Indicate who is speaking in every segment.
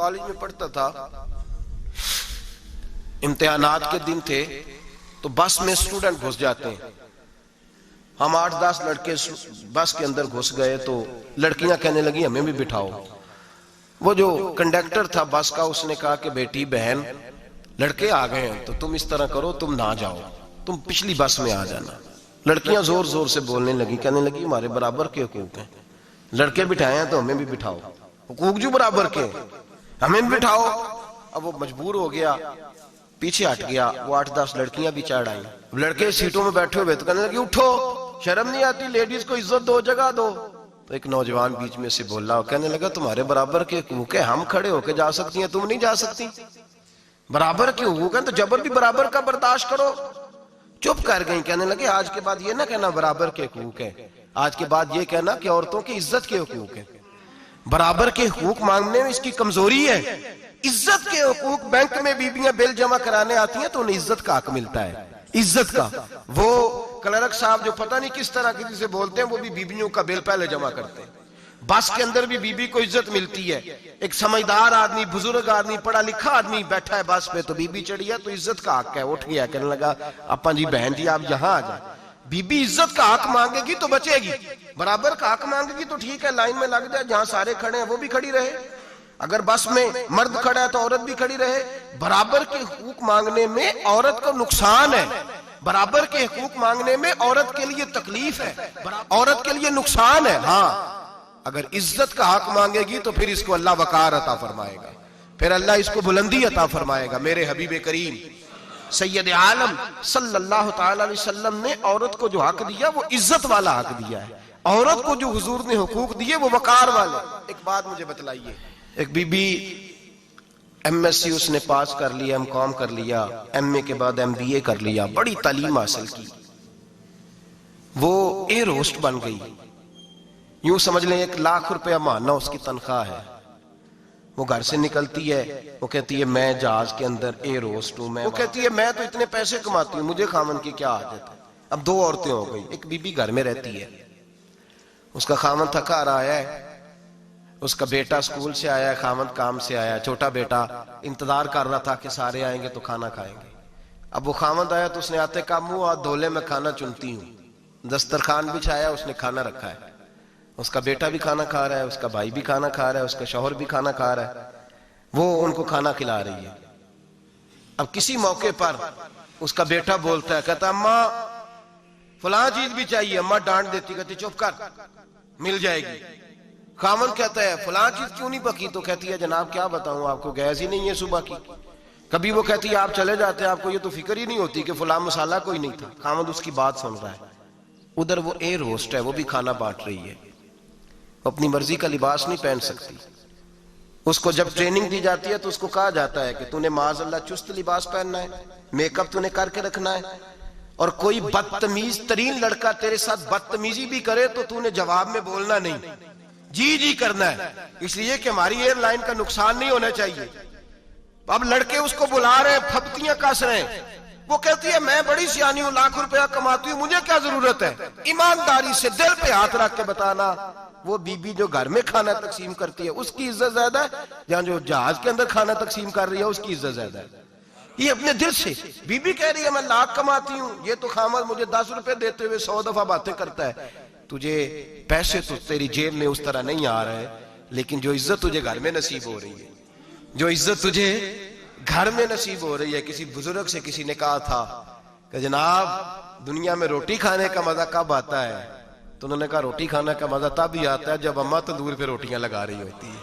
Speaker 1: College میں پڑھتا تھا، امتحانات کے دن تھے تو بس میں اسٹوڈنٹ گھس جاتے ہیں. ہم 8-10 لڑکے بس کے اندر گھس گئے تو لڑکیاں کہنے لگی ہمیں بھی بٹھاؤ. وہ جو کنڈکٹر تھا بس کا اس نے کہا کہ بیٹی بہن لڑکے آ گئے ہیں تو تم اس طرح کرو، تم نہ جاؤ، تم پچھلی بس میں آ جانا. لڑکیاں زور زور سے بولنے لگی، کہنے لگی ہمارے برابر کے حقوق ہیں، لڑکے بٹھائے ہیں تو ہمیں بھی بٹھاؤ، حقوق جو برابر کے ہمیں بھی بٹھاؤ. اب وہ مجبور ہو گیا، پیچھے ہٹ گیا. وہ 8-10 لڑکیاں بھی چڑھ آئیں. لڑکے سیٹوں میں بیٹھے ہوئے تو کہنے لگی اٹھو، شرم نہیں آتی، لیڈیز کو عزت دو، جگہ دو. تو ایک نوجوان بیچ میں سے بولا، کہنے لگا تمہارے برابر کے حقوق ہیں، ہم کھڑے ہو کے جا سکتی ہیں، تم نہیں جا سکتی. برابر کے حقوق ہیں تو جبر بھی برابر کا برداشت کرو. چپ کر گئیں. کہنے لگے آج کے بعد یہ نہ کہنا برابر کے حقوق ہیں، آج کے بعد یہ کہنا کہ عورتوں کی عزت کے حقوق ہیں. برابر کے حقوق مانگنے میں اس کی کمزوری ہے. عزت کے حقوق، بینک میں بیویاں بل جمع کرانے آتی ہیں تو انہیں عزت کا حق ملتا ہے، عزت کا. وہ کلرک صاحب جو پتہ نہیں کس طرح کسی سے بولتے ہیں، وہ بھی بیویوں کا بل پہلے جمع کرتے ہیں. بس کے اندر بھی بیوی کو عزت ملتی ہے. ایک سمجھدار آدمی، بزرگ آدمی، پڑھا لکھا آدمی بیٹھا ہے بس پہ تو بیوی چڑھی ہے تو عزت کا حق ہے. اٹھ گیا، کہنے لگا اپا جی بہن جی آپ یہاں آ جائیں. بیوی عزت کا حق مانگے گی تو بچے گی، برابر کا حق مانگے گی تو ٹھیک ہے لائن میں لگ جائے، جہاں سارے کھڑے ہیں وہ بھی کھڑی رہے. اگر بس میں مرد کھڑا ہے تو عورت بھی کھڑی رہے. برابر کے حقوق مانگنے میں عورت کو نقصان ہے، برابر کے حقوق مانگنے میں عورت کے لیے تکلیف ہے، عورت کے لیے نقصان ہے. ہاں اگر عزت کا حق مانگے گی تو پھر اس کو اللہ وقار عطا فرمائے گا، پھر اللہ اس کو بلندی عطا فرمائے گا. میرے حبیب کریم سید عالم صلی اللہ تعالی علیہ وسلم نے عورت کو جو حق دیا وہ عزت والا حق دیا ہے. عورت کو جو حضور نے حقوق دیے وہ وقار والے. ایک بات مجھے بتلائیے، ایک B B M S C اس نے پاس کر لیا، ایم کام کر لیا، ایم اے کے بعد ایم بی اے کر لیا، بڑی تعلیم حاصل کی، وہ ایئر ہوسٹ بن گئی. یوں سمجھ لیں 1 لاکھ روپیہ ماہانہ اس کی تنخواہ ہے. وہ گھر سے نکلتی ہے، وہ کہتی ہے میں جہاز کے اندر ایئر ہوسٹ ہوں. وہ کہتی ہے میں تو اتنے پیسے کماتی ہوں، مجھے خامن کی کیا عادت ہے. اب 2 عورتیں ہو گئی. ایک بی بی گھر میں رہتی ہے، اس کا خامن تھکا رہا ہے، اس کا بیٹا اسکول سے آیا ہے، خامن کام سے آیا ہے. چھوٹا بیٹا انتظار کر رہا تھا کہ سارے آئیں گے تو کھانا کھائیں گے. اب وہ خامن آیا تو اس نے آتے کا منہ ہاتھ دھولے میں کھانا چنتی ہوں. دسترخوان بچھایا، اس نے کھانا رکھا ہے. اس کا بیٹا بھی کھانا کھا رہا ہے، اس کا بھائی بھی کھانا کھا رہا ہے، اس کا شوہر بھی کھانا کھا رہا ہے. وہ ان کو کھانا کھلا رہی ہے. اب کسی موقع پر اس کا بیٹا بولتا ہے، کہتا اماں فلاں چیز بھی چاہیے. اماں ڈانٹ دیتی، کہتی چپ کر، مل جائے گی. خامن کہتا ہے فلاں چیز کیوں نہیں پکی؟ تو کہتی ہے جناب کیا بتاؤں آپ کو، گیس ہی نہیں ہے صبح کی. کبھی وہ کہتی ہے آپ چلے جاتے ہیں، آپ کو یہ تو فکر ہی نہیں ہوتی کہ فلاں مسالہ کوئی نہیں تھا. خامن اس کی بات سن رہا ہے. ادھر وہ ایئر ہوسٹ ہے، وہ بھی کھانا بانٹ رہی ہے. اپنی مرضی کا لباس نہیں پہن سکتی. اس کو جب ٹریننگ دی جاتی ہے تو اس کو کہا جاتا ہے کہ تو نے معاذ اللہ چست لباس پہننا ہے، میک اپ تو نے کر کے رکھنا ہے، اور کوئی بدتمیز ترین لڑکا تیرے ساتھ بدتمیزی بھی کرے تو نے جواب میں بولنا نہیں، جی جی کرنا ہے، اس لیے کہ ہماری ایئر لائن کا نقصان نہیں ہونا چاہیے. اب لڑکے اس کو بلا رہے ہیں، پھپتیاں کس رہے ہیں. وہ کہتی ہے میں بڑی سیانی ہوں، لاکھ روپیہ کماتی ہوں، مجھے کیا ضرورت ہے. ایمانداری سے دل پہ ہاتھ رکھ کے بتانا، وہ بی بی جو گھر میں کھانا تقسیم کرتی ہے اس کی عزت زیادہ ہے یا جو جہاز کے اندر کھانا تقسیم کر رہی ہے اس کی عزت زیادہ ہے؟ یہ اپنے دل سے بی بی کہہ رہی ہے میں لاکھ کماتی ہوں، یہ تو خامد مجھے 10 روپے دیتے ہوئے 100 دفعہ باتیں کرتا ہے. تجھے پیسے تو تیری جیب میں اس طرح نہیں آ رہے، لیکن جو عزت تجھے گھر میں نصیب ہو رہی ہے، جو عزت تجھے گھر میں نصیب ہو رہی ہے. کسی بزرگ سے کسی نے کہا تھا کہ جناب دنیا میں روٹی کھانے کا مزہ کب آتا ہے؟ تو انہوں نے کہا روٹی کھانے کا مزہ تب ہی آتا ہے جب اماں تندور پہ روٹیاں لگا رہی ہوتی ہے.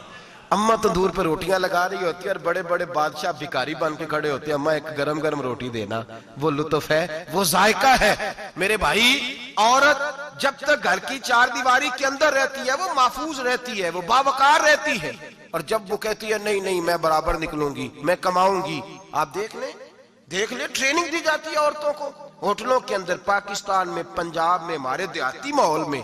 Speaker 1: اماں تندور پہ روٹیاں لگا رہی ہوتی ہے اور بڑے بڑے بادشاہ بھکاری بن کے کھڑے ہوتے ہیں، اماں ایک گرم گرم روٹی دینا. وہ لطف ہے، وہ ذائقہ ہے. میرے بھائی عورت جب تک گھر کی 4 دیواری کے اندر رہتی ہے وہ محفوظ رہتی ہے، وہ باوقار رہتی ہے. اور جب وہ کہتی ہے نہیں نہیں میں برابر نکلوں گی، میں کماؤں گی، آپ دیکھ لیں ٹریننگ دی جاتی ہے عورتوں کو ہوٹلوں کے اندر، پاکستان میں، پنجاب میں، ہمارے دیہاتی ماحول میں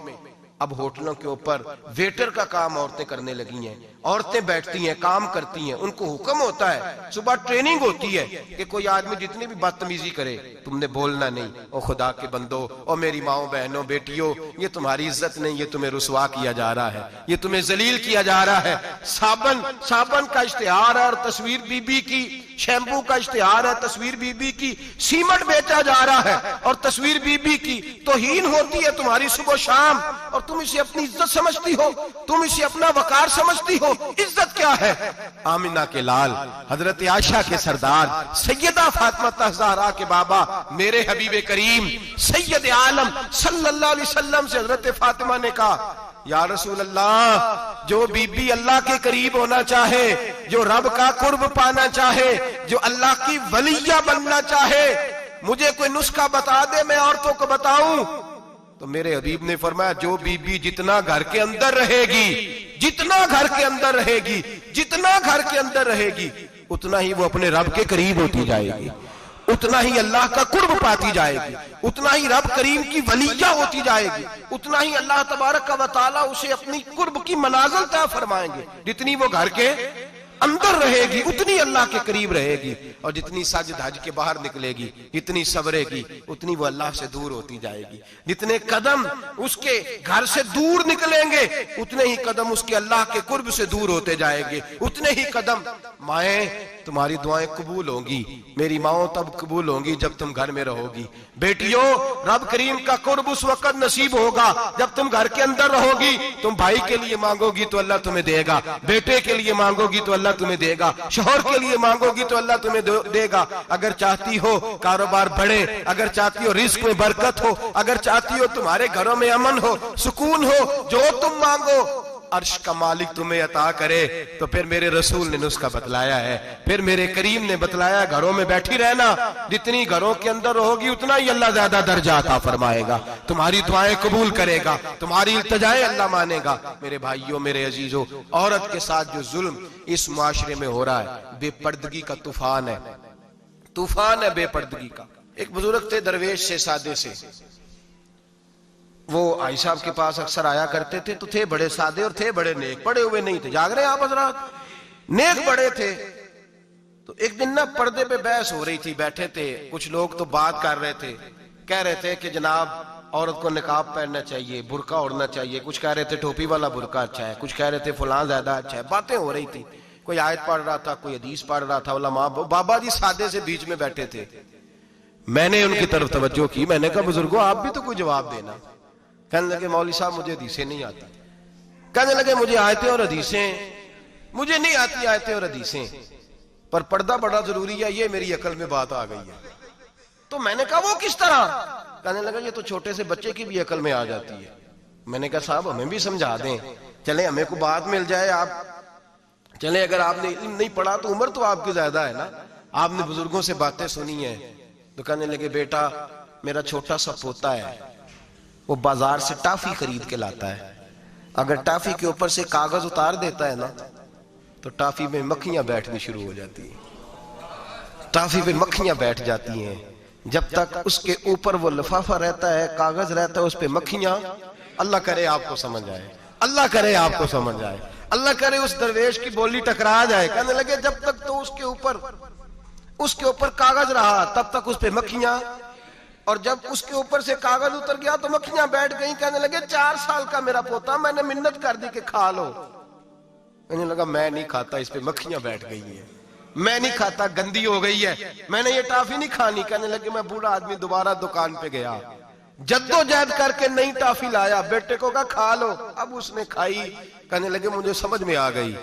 Speaker 1: اب ہوٹلوں کے اوپر ویٹر کا کام عورتیں کرنے لگی ہیں، عورتیں بیٹھتی ہیں، کام کرتی ہیں، ان کو حکم ہوتا ہے، صبح ٹریننگ ہوتی ہے کہ کوئی آدمی جتنی بھی بدتمیزی کرے تم نے بولنا نہیں۔ او خدا کے بندو، او میری ماؤں بہنوں بیٹیوں، یہ تمہاری عزت نہیں، یہ تمہیں رسوا کیا جا رہا ہے، یہ تمہیں ذلیل کیا جا رہا ہے۔ صابن کا اشتہار ہے اور تصویر بی بی کی، شیمپو کا اشتہار ہے تصویر بی بی کی، سیمنٹ بیچا جا رہا ہے اور تصویر بی بی کی توہین ہوتی ہے تمہاری صبح و شام، اور تم اسے اپنی عزت سمجھتی ہو، تم اسے اپنا وقار سمجھتی ہو۔ عزت کیا ہے؟ آمنہ کے لال، حضرت عائشہ کے سردار، سیدہ فاطمہ زہرا کے بابا، میرے حبیب کریم سید عالم صلی اللہ علیہ وسلم سے حضرت فاطمہ نے کہا، یا رسول اللہ، جو بی بی اللہ کے قریب ہونا چاہے، جو رب کا قرب پانا چاہے، جو اللہ کی ولیہ بننا چاہے، مجھے کوئی نسخہ بتا دے میں عورتوں کو بتاؤں۔ تو میرے حبیب نے فرمایا، جو بی بی جتنا گھر کے اندر رہے گی، جتنا گھر کے اندر رہے گی، جتنا گھر کے اندر رہے گی، اتنا ہی وہ اپنے رب کے قریب ہوتی جائے گی، اتنا ہی اللہ کا قرب پاتی جائے گی، اتنا ہی رب کریم کی ولیہ ہوتی جائے گی، اتنا ہی اللہ تبارک و تعالیٰ اسے اپنی قرب کی منازل طے فرمائیں گے۔ جتنی وہ گھر کے اندر رہے گی اتنی اللہ کے قریب رہے گی، اور جتنی سج دھج کے باہر نکلے گی، جتنی صبرے گی، اتنی وہ اللہ سے دور ہوتی جائے گی۔ جتنے قدم اس کے گھر سے دور نکلیں گے، اتنے ہی قدم اس کے اللہ کے قرب سے دور ہوتے جائیں گے، اتنے ہی قدم۔ مائیں، تمہاری دعائیں قبول ہوں گی، میری ماؤں تب قبول ہوں گی جب تم گھر میں رہو گی۔ بیٹیوں، رب کریم کا قرب اس وقت نصیب ہوگا جب تم گھر کے اندر رہو گی۔ تم بھائی کے لیے مانگو گی تو اللہ تمہیں دے گا، بیٹے کے لیے مانگو گی تو اللہ تمہیں دے گا، شوہر کے لیے مانگو گی تو اللہ تمہیں دے گا۔ اگر چاہتی ہو کاروبار بڑھے، اگر چاہتی ہو رزق میں برکت ہو، اگر چاہتی ہو تمہارے گھروں میں امن ہو، سکون ہو، جو تم مانگو عرش کا مالک تمہیں عطا کرے۔ تو پھر میرے رسول نے نسخہ بتلایا ہے، پھر میرے کریم نے بتلایا، گھروں میں بیٹھی رہنا، جتنی گھروں کے اندر رہوگی اتنا ہی اللہ زیادہ درجہ عطا فرمائے گا، تمہاری دعائیں قبول کرے گا، تمہاری التجائیں اللہ مانے گا۔ میرے بھائیوں، میرے عزیزوں، عورت کے ساتھ جو ظلم اس معاشرے میں ہو رہا ہے، بے پردگی کا طوفان ہے، طوفان ہے بے پردگی کا۔ ایک بزرگ تھے درویش سے، سادے سے، وہ آئی صاحب کے پاس اکثر آیا کرتے تھے، تو تھے بڑے سادے اور تھے بڑے نیک، پڑے ہوئے نہیں تھے، جاگ رہے ہیں آپ حضرات، نیک بڑے تھے۔ تو ایک دن پردے پہ بحث ہو رہی تھی، بیٹھے تھے کچھ لوگ تو بات کر رہے تھے، کہہ رہے تھے کہ جناب عورت کو نقاب پہننا چاہیے، برقع اوڑھنا چاہیے، کچھ کہہ رہے تھے ٹوپی والا برقع اچھا ہے، کچھ کہہ رہے تھے فلاں زیادہ اچھا ہے، باتیں ہو رہی تھی، کوئی آیت پڑھ رہا تھا، کوئی حدیث پڑھ رہا تھا، علماء بابا جی سادے سے بیچ میں بیٹھے تھے۔ میں نے ان کی طرف توجہ کی، میں نے کہا بزرگوں آپ بھی تو کوئی جواب دینا۔ کہنے لگے مولوی صاحب مجھے حدیثیں نہیں آتی، کہنے لگے مجھے آیتیں اور حدیثیں مجھے نہیں آتی، آیتیں اور حدیثیں، پر پردہ بڑا ضروری ہے، یہ میری عقل میں بات آ گئی ہے۔ تو میں نے کہا وہ کس طرح؟ کہنے لگا یہ تو چھوٹے سے بچے کی بھی عقل میں آ جاتی ہے۔ میں نے کہا صاحب ہمیں بھی سمجھا دیں، چلیں ہمیں کو بات مل جائے، آپ چلیں، اگر آپ نے علم نہیں پڑھا تو عمر تو آپ کی زیادہ ہے نا، آپ نے بزرگوں سے باتیں سنی ہیں۔ تو کہنے لگے بیٹا میرا چھوٹا سا پوتا ہے، وہ بازار سے ٹافی خرید کے لاتا ہے، اگر ٹافی کے اوپر سے کاغذ اتار دیتا ہے نا تو ٹافی میں مکھیاں بیٹھنی شروع ہو جاتی ہیں، ٹافی میں مکھیاں بیٹھ جاتی ہیں، جب تک اس کے اوپر وہ لفافہ رہتا ہے، کاغذ رہتا ہے، اس پہ مکھیاں، اللہ کرے آپ کو سمجھ آئے، اللہ کرے آپ کو سمجھ آئے، اللہ کرے اس درویش کی بولی ٹکرا جائے۔ کہنے لگے جب تک تو اس کے اوپر کاغذ رہا تب تک اس پہ مکھیاں، اور جب اس کے اوپر سے کاغذ اتر گیا تو مکھیاں بیٹھ گئیں۔ کہنے لگے 4 سال کا میرا پوتا، میں نے منت کر دی کہ کھا لو، کہنے لگا میں نہیں کھاتا، اس پہ مکھیاں بیٹھ گئی ہیں، میں نہیں کھاتا، گندی ہو گئی ہے، میں نے یہ ٹافی نہیں کھانی۔ کہنے لگے میں بوڑھا آدمی دوبارہ دکان پہ گیا، جدوجہد کر کے نئی ٹافی لایا، بیٹے کو کہا کھا لو، اب اس نے کھائی، کہنے لگے مجھے سمجھ میں آ گئی